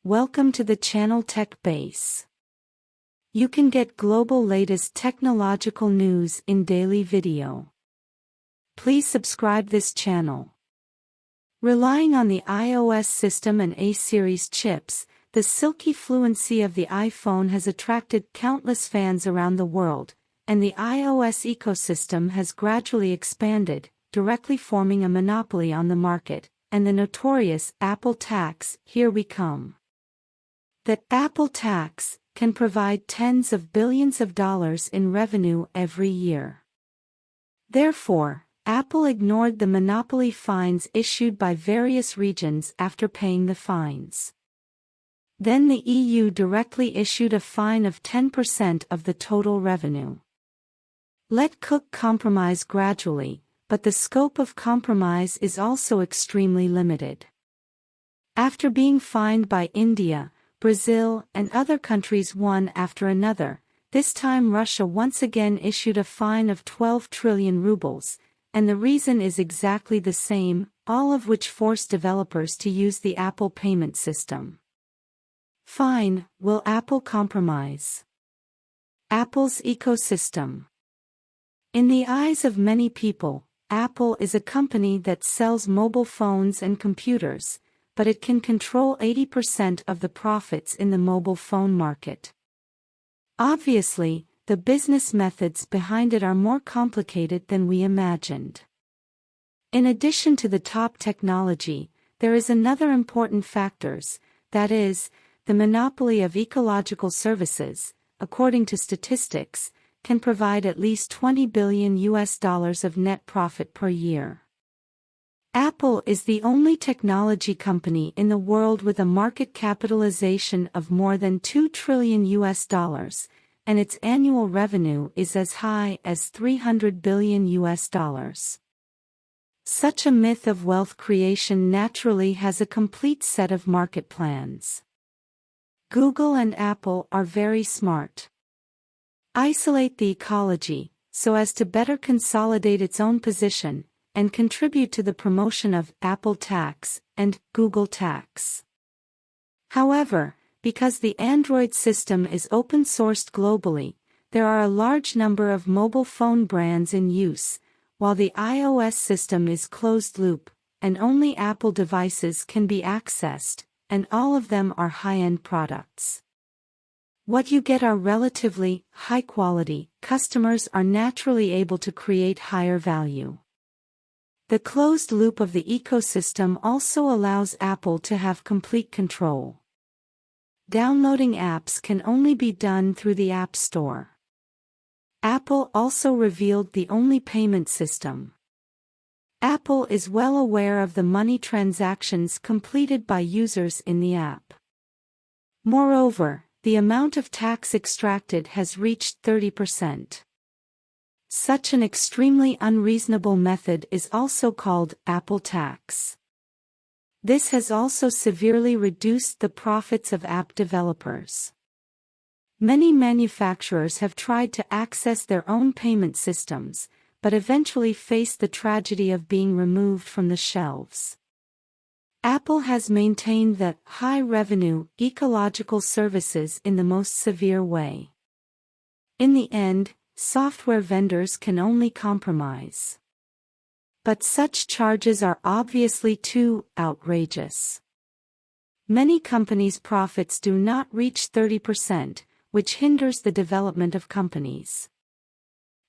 Welcome to the channel Tech Base. You can get global latest technological news in daily video. Please subscribe this channel. Relying on the iOS system and A-series chips, the silky fluency of the iPhone has attracted countless fans around the world, and the iOS ecosystem has gradually expanded, directly forming a monopoly on the market, and the notorious Apple tax. Here we come. The Apple tax can provide tens of billions of dollars in revenue every year. Therefore, Apple ignored the monopoly fines issued by various regions after paying the fines. Then the EU directly issued a fine of 10% of the total revenue. Let Cook compromise gradually, but the scope of compromise is also extremely limited. After being fined by India, Brazil, and other countries one after another, this time Russia once again issued a fine of 12 trillion rubles, and the reason is exactly the same, all of which force developers to use the Apple payment system. Fine, will Apple compromise? Apple's ecosystem. In the eyes of many people, Apple is a company that sells mobile phones and computers, but it can control 80% of the profits in the mobile phone market. Obviously, the business methods behind it are more complicated than we imagined. In addition to the top technology, there is another important factors, that is, the monopoly of ecological services, according to statistics, can provide at least $20 billion of net profit per year. Apple is the only technology company in the world with a market capitalization of more than $2 trillion, and its annual revenue is as high as $300 billion. Such a myth of wealth creation naturally has a complete set of market plans. Google and Apple are very smart. Isolate the ecology, so as to better consolidate its own position, and contribute to the promotion of Apple tax and Google tax. However, because the Android system is open-sourced globally, there are a large number of mobile phone brands in use, while the iOS system is closed-loop, and only Apple devices can be accessed, and all of them are high-end products. What you get are relatively high quality. Customers are naturally able to create higher value. The closed loop of the ecosystem also allows Apple to have complete control. Downloading apps can only be done through the App Store. Apple also revealed the only payment system. Apple is well aware of the money transactions completed by users in the app. Moreover, the amount of tax extracted has reached 30%. Such an extremely unreasonable method is also called Apple tax. This has also severely reduced the profits of app developers. Many manufacturers have tried to access their own payment systems, but eventually faced the tragedy of being removed from the shelves. Apple has maintained the high-revenue, ecological services in the most severe way. In the end, software vendors can only compromise. But such charges are obviously too outrageous. Many companies' profits do not reach 30%, which hinders the development of companies.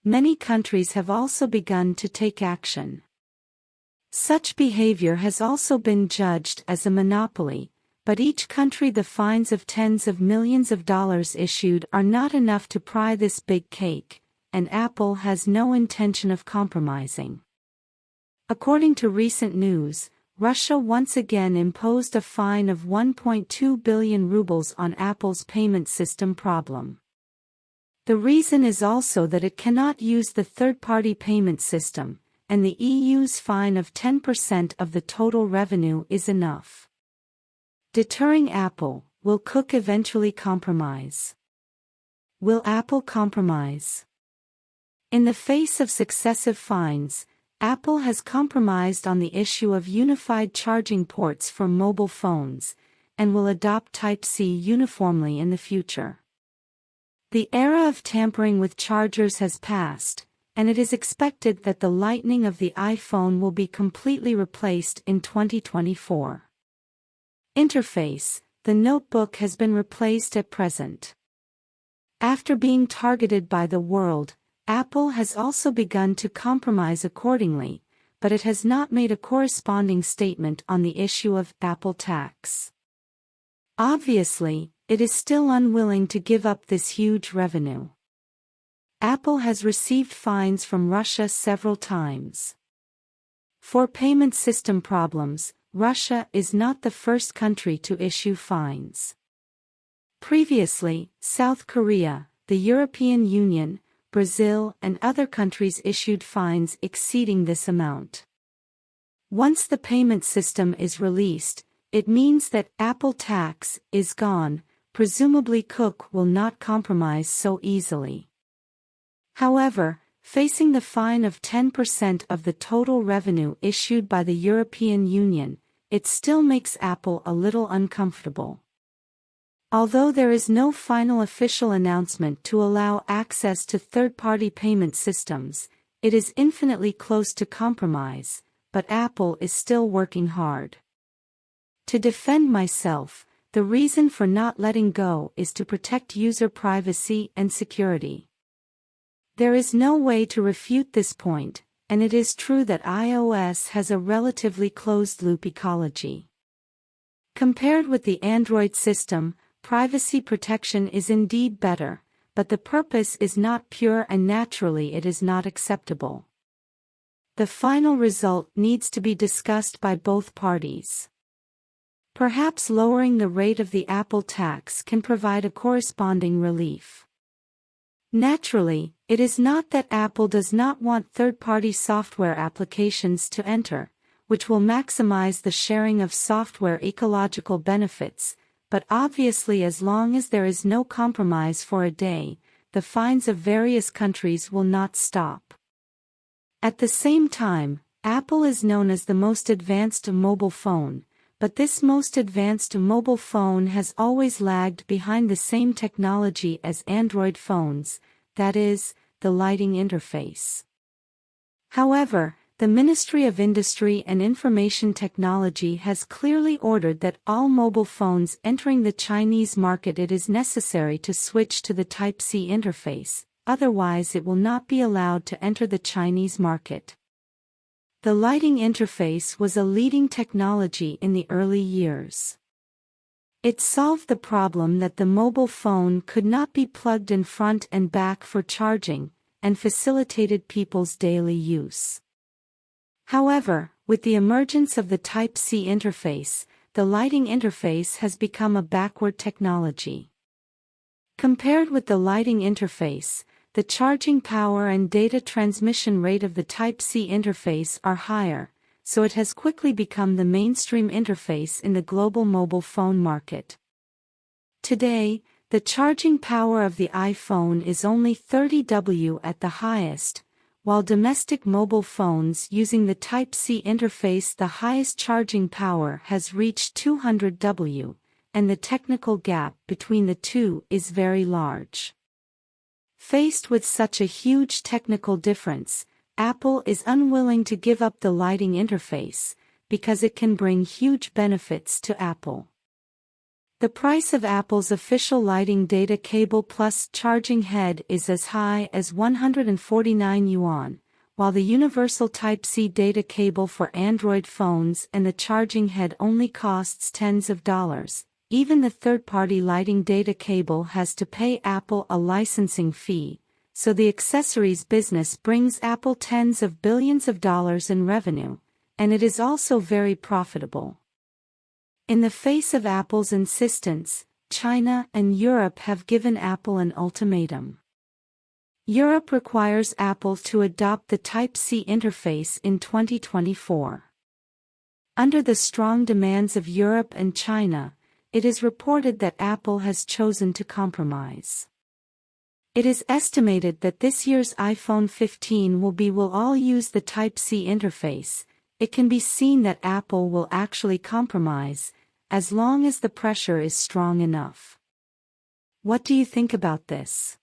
Many countries have also begun to take action. Such behavior has also been judged as a monopoly, but each country the fines of tens of millions of dollars issued are not enough to pry this big cake, and Apple has no intention of compromising. According to recent news, Russia once again imposed a fine of 1.2 billion rubles on Apple's payment system problem. The reason is also that it cannot use the third-party payment system, and the EU's fine of 10% of the total revenue is enough. Deterring Apple, will Cook eventually compromise? Will Apple compromise? In the face of successive fines, Apple has compromised on the issue of unified charging ports for mobile phones, and will adopt Type-C uniformly in the future. The era of tampering with chargers has passed, and it is expected that the Lightning of the iPhone will be completely replaced in 2024. Interface: the notebook has been replaced at present. After being targeted by the world, Apple has also begun to compromise accordingly, but it has not made a corresponding statement on the issue of Apple tax. Obviously, it is still unwilling to give up this huge revenue. Apple has received fines from Russia several times. For payment system problems, Russia is not the first country to issue fines. Previously, South Korea, the European Union, Brazil, and other countries issued fines exceeding this amount. Once the payment system is released, it means that Apple tax is gone. Presumably Cook will not compromise so easily. However, facing the fine of 10% of the total revenue issued by the European Union, it still makes Apple a little uncomfortable. Although there is no final official announcement to allow access to third-party payment systems, it is infinitely close to compromise, but Apple is still working hard. To defend myself, the reason for not letting go is to protect user privacy and security. There is no way to refute this point, and it is true that iOS has a relatively closed-loop ecology. Compared with the Android system, privacy protection is indeed better, but the purpose is not pure and naturally it is not acceptable. The final result needs to be discussed by both parties. Perhaps lowering the rate of the Apple tax can provide a corresponding relief. Naturally, it is not that Apple does not want third-party software applications to enter, which will maximize the sharing of software ecological benefits, but obviously as long as there is no compromise for a day, the fines of various countries will not stop. At the same time, Apple is known as the most advanced mobile phone, but this most advanced mobile phone has always lagged behind the same technology as Android phones, that is, the lighting interface. However, the Ministry of Industry and Information Technology has clearly ordered that all mobile phones entering the Chinese market it is necessary to switch to the Type-C interface, otherwise it will not be allowed to enter the Chinese market. The lighting interface was a leading technology in the early years. It solved the problem that the mobile phone could not be plugged in front and back for charging, and facilitated people's daily use. However, with the emergence of the Type-C interface, the lighting interface has become a backward technology. Compared with the lighting interface, the charging power and data transmission rate of the Type-C interface are higher, so it has quickly become the mainstream interface in the global mobile phone market. Today, the charging power of the iPhone is only 30 W at the highest, while domestic mobile phones using the Type-C interface the highest charging power has reached 200 W, and the technical gap between the two is very large. Faced with such a huge technical difference, Apple is unwilling to give up the lighting interface, because it can bring huge benefits to Apple. The price of Apple's official lighting data cable plus charging head is as high as 149 yuan, while the universal Type-C data cable for Android phones and the charging head only costs tens of dollars. Even the third-party lighting data cable has to pay Apple a licensing fee, so the accessories business brings Apple tens of billions of dollars in revenue, and it is also very profitable. In the face of Apple's insistence, China and Europe have given Apple an ultimatum. Europe requires Apple to adopt the Type-C interface in 2024. Under the strong demands of Europe and China, it is reported that Apple has chosen to compromise. It is estimated that this year's iPhone 15 will all use the Type-C interface. It can be seen that Apple will actually compromise, as long as the pressure is strong enough. What do you think about this?